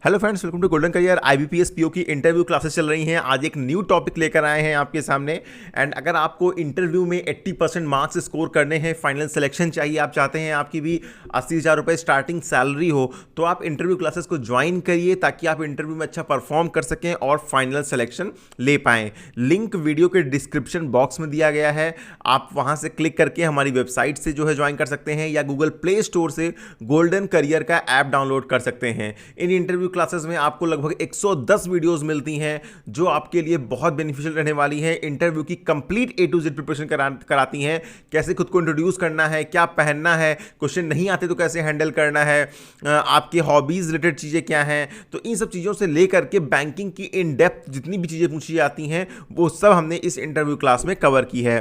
Hello friends, welcome to Golden Career. IBPS PO की interview classes चल रही हैं। आज एक न्यू टॉपिक लेकर आए हैं आपके सामने। एंड अगर आपको इंटरव्यू में 80% मार्क्स स्कोर करने हैं, फाइनल सिलेक्शन चाहिए, आप चाहते हैं आपकी भी 80,000 रुपये स्टार्टिंग सैलरी हो, तो आप इंटरव्यू क्लासेस को ज्वाइन करिए ताकि आप इंटरव्यू में अच्छा परफॉर्म कर सकें और फाइनल सिलेक्शन ले पाएँ। लिंक वीडियो के डिस्क्रिप्शन बॉक्स में दिया गया है, आप वहाँ से क्लिक करके हमारी वेबसाइट से जो है ज्वाइन कर सकते हैं या गूगल प्ले स्टोर से गोल्डन करियर का ऐप डाउनलोड कर सकते हैं। इन इंटरव्यू क्लासेस में आपको लगभग 110 वीडियोस मिलती हैं जो आपके लिए बहुत बेनिफिशियल रहने वाली हैं। इंटरव्यू की complete A to Z preparation कराती हैं, कैसे खुद को इंट्रोड्यूस करना है, क्या पहनना है, क्वेश्चन नहीं आते तो कैसे हैंडल करना है, आपके हॉबीज रिलेटेड चीज़ें क्या हैं। तो इन सब चीज़ों से लेकर के बैंकिंग की इन डेप्थ जितनी भी चीज़ें पूछी जाती हैं वो सब हमने इस इंटरव्यू क्लास में कवर की है।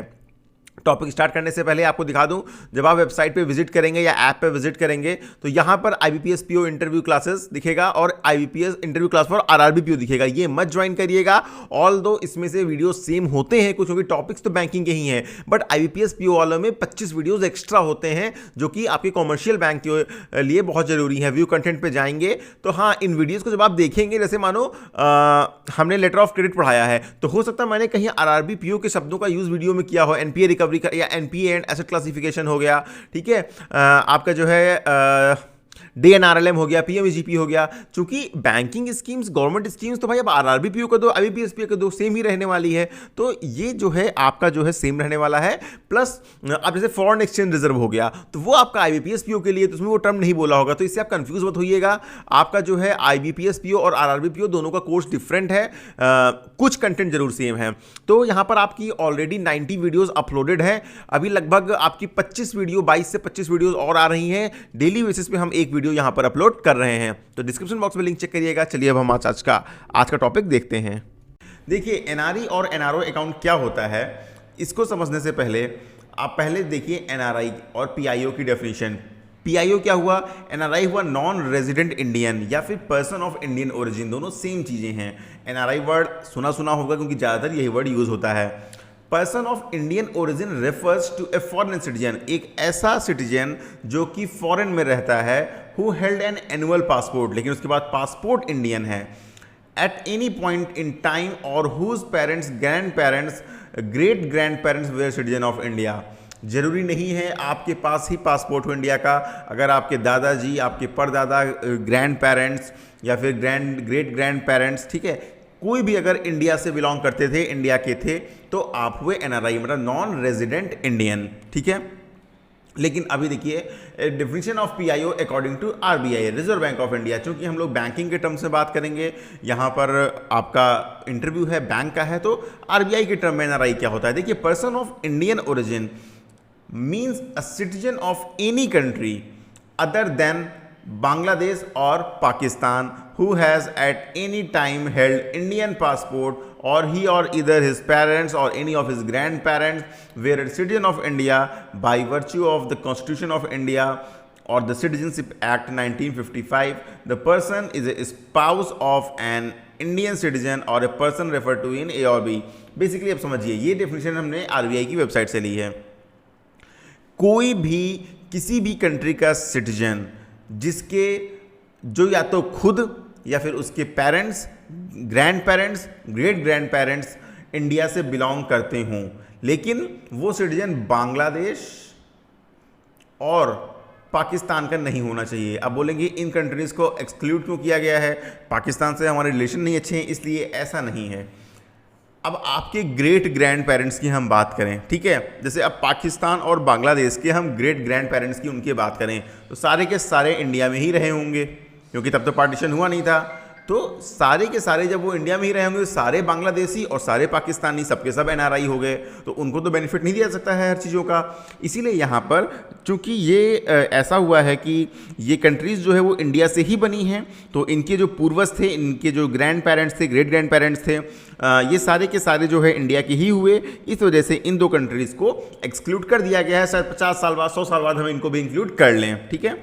टॉपिक स्टार्ट करने से पहले आपको दिखा दूं, जब आप वेबसाइट पे विजिट करेंगे या ऐप पे विजिट करेंगे तो यहां पर आईबीपीएस पीओ इंटरव्यू क्लासेस दिखेगा और IBPS interview class for RRB PO दिखेगा। ये मत ज्वाइन करिएगा। ऑल दो इसमें से वीडियो सेम होते हैं कुछ, क्योंकि टॉपिक्स तो बैंकिंग के ही हैं, बट आईबीपीएस पीओ वालों में 25 वीडियोज एक्स्ट्रा होते हैं जो कि आपके कॉमर्शियल बैंक के लिए बहुत जरूरी है। व्यू कंटेंट पे जाएंगे तो हाँ, इन वीडियोज को जब आप देखेंगे, जैसे मानो हमने लेटर ऑफ क्रेडिट पढ़ाया है तो हो सकता है मैंने कहीं आरआरबी पीओ के शब्दों का यूज वीडियो में किया हो, एनपीए रिकवरी का या एनपीए एंड एसेट क्लासिफिकेशन हो गया, ठीक है, आपका जो है डीएनआरएलएम हो गया, पीएमईजीपी हो गया। चूंकि बैंकिंग स्कीम्स गवर्नमेंट स्कीम्स तो भाई अब आरआरबी पीओ का दो, आईबीपीएस पीओ का दो सेम ही रहने वाली है, तो ये जो है आपका जो है सेम रहने वाला है। प्लस अब जैसे फॉरेन एक्सचेंज रिजर्व हो गया तो वो आपका आईबीपीएस पीओ के लिए, तो उसमें वो टर्म नहीं बोला होगा, तो इससे आप कंफ्यूज मत होइएगा। आपका जो है आईबीपीएस पीओ और आरआरबी पीओ दोनों का कोर्स डिफरेंट है, कुछ कंटेंट जरूर सेम है। तो यहाँ पर आपकी ऑलरेडी 90 वीडियोज अपलोडेड है। अभी लगभग आपकी 25 वीडियो 22 से 25 वीडियोज और आ रही हैं। डेली बेसिस पे हम एक वीडियो यहां पर अपलोड कर रहे हैं, तो डिस्क्रिप्शन बॉक्स में लिंक चेक करिएगा। चलिए अब हम आज का टॉपिक देखते हैं। देखिए, एनआरई और एनआरओ अकाउंट क्या होता है, इसको समझने से पहले आप पहले देखिए एनआरआई और पीआईओ की डेफिनेशन। पीआईओ क्या हुआ? एनआरआई हुआ नॉन रेजिडेंट इंडियन या फिर पर्सन ऑफ इंडियन ओरिजिन, दोनों सेम चीजें हैं। एनआरआई वर्ड सुना होगा क्योंकि ज्यादातर यही वर्ड यूज होता है। Person of Indian origin refers to a foreign citizen, एक ऐसा सिटीजन जो कि फॉरेन में रहता है, who held an annual passport, लेकिन उसके बाद पासपोर्ट इंडियन है, at any point in time और whose parents, grand parents, great grand parents were citizen of India. जरूरी नहीं है आपके पास ही पासपोर्ट हो इंडिया का, अगर आपके दादाजी, आपके परदादा, ग्रैंड पेरेंट्स या फिर ग्रेट ग्रैंड पेरेंट्स, ठीक है, कोई भी अगर इंडिया से बिलोंग करते थे, इंडिया के थे, तो आप हुए एनआरआई, मतलब नॉन रेजिडेंट इंडियन, ठीक है। लेकिन अभी देखिए definition of PIO according to RBI, Reserve Bank of India. चूंकि हम लोग बैंकिंग के टर्म्स में बात करेंगे, यहाँ पर आपका इंटरव्यू है बैंक का है, तो आरबीआई के टर्म में एनआरआई क्या होता है। देखिए, person of Indian origin means a citizen of any country other than Bangladesh or Pakistan who has at any time held Indian passport, or he or either his parents or any of his grandparents were a citizen of India by virtue of the Constitution of India or the Citizenship Act 1955. The person is a spouse of an Indian citizen or a person referred to in A or B. Basically अब समझिए, ये definition हमने RBI की website से ली है। कोई भी किसी भी कंट्री का सिटीजन जिसके जो या तो खुद या फिर उसके parents, grand parents, great grand parents India से बिलोंग करते हों, लेकिन वो सिटीजन बांग्लादेश और पाकिस्तान का नहीं होना चाहिए। अब बोलेंगे इन कंट्रीज को एक्सक्लूड क्यों किया गया है, पाकिस्तान से हमारे रिलेशन नहीं अच्छे हैं इसलिए, ऐसा नहीं है। अब आपके ग्रेट ग्रैंड पेरेंट्स की हम बात करें, ठीक है, जैसे अब पाकिस्तान और बांग्लादेश के हम ग्रेट ग्रैंड पेरेंट्स की उनकी बात करें तो सारे के सारे इंडिया में ही रहे होंगे, क्योंकि तब तो पार्टीशन हुआ नहीं था। तो सारे के सारे जब वो इंडिया में ही रहे होंगे, सारे बांग्लादेशी और सारे पाकिस्तानी सबके सब एनआरआई हो गए, तो उनको तो बेनिफिट नहीं दिया सकता है हर चीज़ों का। इसीलिए यहाँ पर चूंकि ये ऐसा हुआ है कि ये कंट्रीज़ जो है वो इंडिया से ही बनी हैं, तो इनके जो पूर्वज थे, इनके जो ग्रैंड पेरेंट्स थे, ग्रेट ग्रैंड पेरेंट्स थे, ये सारे के सारे जो है इंडिया के ही हुए। इस वजह से इन दो कंट्रीज़ को एक्सक्लूड कर दिया गया है। शायद 50 साल बाद, 100 साल बाद हम इनको भी इंक्लूड कर लें, ठीक है।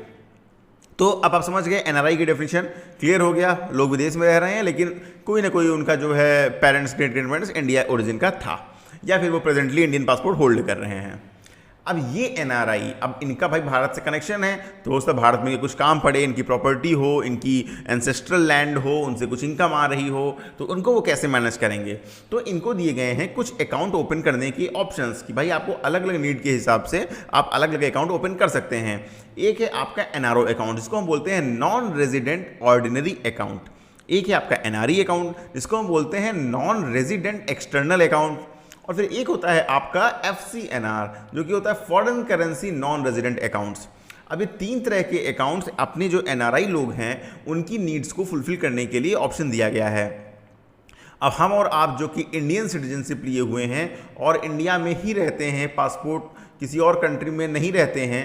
तो अब आप समझ गए, एनआरआई की डेफिनेशन क्लियर हो गया। लोग विदेश में रह रहे हैं लेकिन कोई ना कोई उनका जो है parents, great grand parents India origin का था, या फिर वो प्रेजेंटली इंडियन पासपोर्ट होल्ड कर रहे हैं। अब ये एनआरआई, अब इनका भाई भारत से कनेक्शन है, तो हो सकता है भारत में कुछ काम पड़े, इनकी प्रॉपर्टी हो, इनकी एंसेस्ट्रल लैंड हो, उनसे कुछ इनकम आ रही हो, तो उनको वो कैसे मैनेज करेंगे। तो इनको दिए गए हैं कुछ अकाउंट ओपन करने की ऑप्शंस कि भाई आपको अलग अलग नीड के हिसाब से आप अलग अलग अकाउंट ओपन कर सकते हैं। एक है आपका एनआरओ अकाउंट, जिसको हम बोलते हैं नॉन रेजिडेंट ऑर्डिनरी अकाउंट। एक है आपका एनआरई अकाउंट, जिसको हम बोलते हैं नॉन रेजिडेंट एक्सटर्नल अकाउंट। और फिर एक होता है आपका एफसीएनआर, जो कि होता है foreign currency non resident accounts. अब ये 3 तरह के अकाउंट्स अपने जो एनआरआई लोग हैं उनकी नीड्स को फुलफिल करने के लिए ऑप्शन दिया गया है। अब हम और आप जो कि इंडियन सिटीजनशिप लिए हुए हैं और इंडिया में ही रहते हैं, पासपोर्ट किसी और कंट्री में नहीं रहते हैं,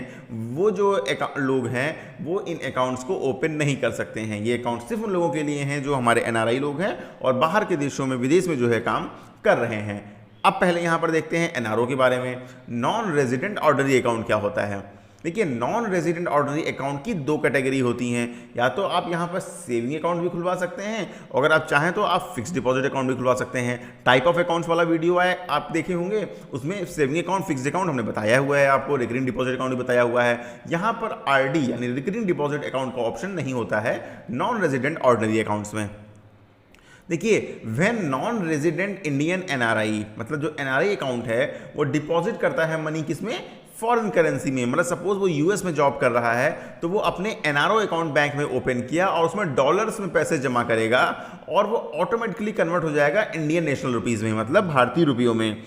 वो जो लोग हैं वो इन अकाउंट्स को ओपन नहीं कर सकते हैं। ये अकाउंट सिर्फ उन लोगों के लिए हैं जो हमारे एनआरआई लोग हैं और बाहर के देशों में, विदेश में जो है काम कर रहे हैं। अब पहले यहाँ पर देखते हैं एनआरओ के बारे में। नॉन रेजिडेंट ऑर्डिनरी अकाउंट क्या होता है। देखिए, नॉन रेजिडेंट ऑर्डिनरी अकाउंट की 2 कैटेगरी होती हैं। या तो आप यहाँ पर सेविंग अकाउंट भी खुलवा सकते हैं, अगर आप चाहें तो आप फिक्स डिपॉजिट अकाउंट भी खुलवा सकते हैं। टाइप ऑफ अकाउंट्स वाला वीडियो है, आप देखे होंगे, उसमें सेविंग अकाउंट, फिक्स अकाउंट हमने बताया हुआ है, आपको रिकरिंग डिपॉजिट अकाउंट भी बताया हुआ है। यहाँ पर आरडी यानी रिकरिंग डिपॉजिट अकाउंट का ऑप्शन नहीं होता है नॉन रेजिडेंट ऑर्डिनरी अकाउंट्स में। देखिए, when non resident Indian NRI, मतलब जो एनआरआई अकाउंट है वो डिपॉजिट करता है मनी किसमें, फॉरेन करेंसी में। मतलब सपोज वो यूएस में जॉब कर रहा है तो वो अपने एनआरओ अकाउंट बैंक में ओपन किया और उसमें डॉलर्स में पैसे जमा करेगा और वो ऑटोमेटिकली कन्वर्ट हो जाएगा इंडियन नेशनल रुपीज में, मतलब भारतीय रुपयों में।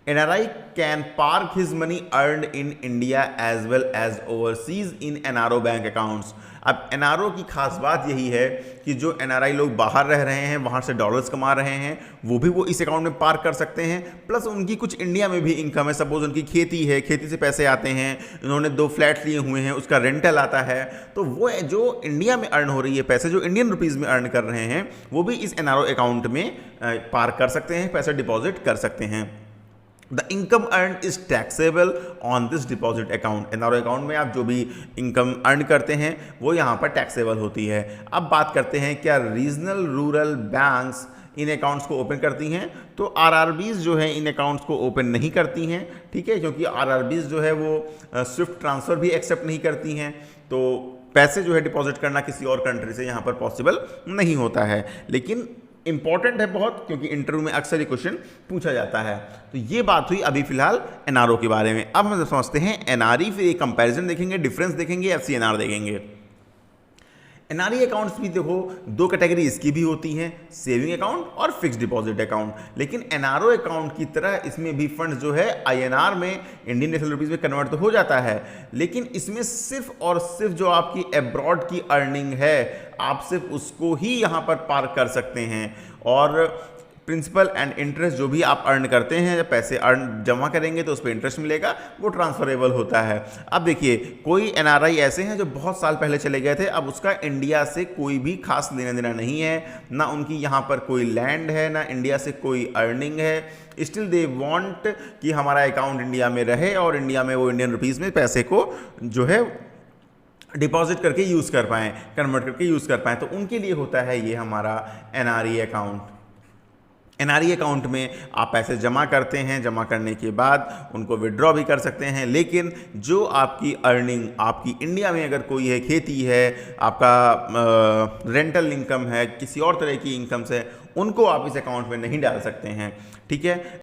NRI can park his money earned in India as well as overseas in NRO bank accounts. अब एनआरओ की खास बात यही है कि जो एनआरआई लोग बाहर रह रहे हैं, वहाँ से डॉलर्स कमा रहे हैं, वो भी वो इस अकाउंट में पार्क कर सकते हैं। प्लस उनकी कुछ इंडिया में भी इनकम है, सपोज उनकी खेती है, खेती से पैसे आते हैं, इन्होंने 2 फ्लैट लिए हुए हैं, उसका रेंटल आता है, तो वो जो इंडिया में अर्न हो रही है पैसे, जो इंडियन रुपीज़ में अर्न कर रहे हैं, वो भी इस एनआरओ अकाउंट में पार्क कर सकते हैं, पैसे डिपॉजिट कर सकते हैं। The income earn is taxable on this deposit account. NRO account में आप जो भी इनकम अर्न करते हैं वो यहाँ पर टैक्सेबल होती है। अब बात करते हैं क्या regional rural banks in accounts को ओपन करती हैं। तो आरआरबीज जो है इन अकाउंट्स को ओपन नहीं करती हैं, ठीक है, क्योंकि आरआरबीज जो है वो स्विफ्ट ट्रांसफ़र भी एक्सेप्ट नहीं करती हैं, तो पैसे जो है डिपॉजिट करना किसी और कंट्री से यहाँ पर पॉसिबल नहीं होता है। लेकिन इंपॉर्टेंट है बहुत, क्योंकि इंटरव्यू में अक्सर ये क्वेश्चन पूछा जाता है। तो ये बात हुई अभी फिलहाल एनआरओ के बारे में। अब हम समझते हैं एनआरई, फिर एक कंपैरिजन देखेंगे, डिफरेंस देखेंगे, एफसीएनआर देखेंगे। एनआरई अकाउंट्स भी देखो 2 कैटेगरी इसकी भी होती हैं, सेविंग अकाउंट और फिक्स डिपॉजिट अकाउंट। लेकिन एनआरओ अकाउंट की तरह इसमें भी फंड जो है आईएनआर में, इंडियन नेशनल रुपीज़ में कन्वर्ट तो हो जाता है, लेकिन इसमें सिर्फ और सिर्फ जो आपकी अब्रॉड की अर्निंग है आप सिर्फ उसको ही यहाँ पर पार्क कर सकते हैं। और प्रिंसिपल एंड इंटरेस्ट जो भी आप अर्न करते हैं, जब पैसे अर्न जमा करेंगे तो उस पर इंटरेस्ट मिलेगा, वो ट्रांसफरेबल होता है। अब देखिए, कोई एनआरआई ऐसे हैं जो बहुत साल पहले चले गए थे, अब उसका इंडिया से कोई भी खास लेना देना नहीं है, ना उनकी यहाँ पर कोई लैंड है, ना इंडिया से कोई अर्निंग है। स्टिल दे वांट कि हमारा अकाउंट इंडिया में रहे और इंडिया में वो इंडियन रुपीज़ में पैसे को जो है डिपॉजिट करके यूज़ कर पाएँ, कन्वर्ट करके यूज़ कर पाएँ। तो उनके लिए होता है ये हमारा एनआरई अकाउंट। एनआरई अकाउंट में आप पैसे जमा करते हैं, जमा करने के बाद उनको विड्रॉ भी कर सकते हैं, लेकिन जो आपकी अर्निंग आपकी इंडिया में अगर कोई है, खेती है, आपका रेंटल इनकम है, किसी और तरह की इनकम से, उनको आप इस अकाउंट में नहीं डाल सकते हैं, ठीक है।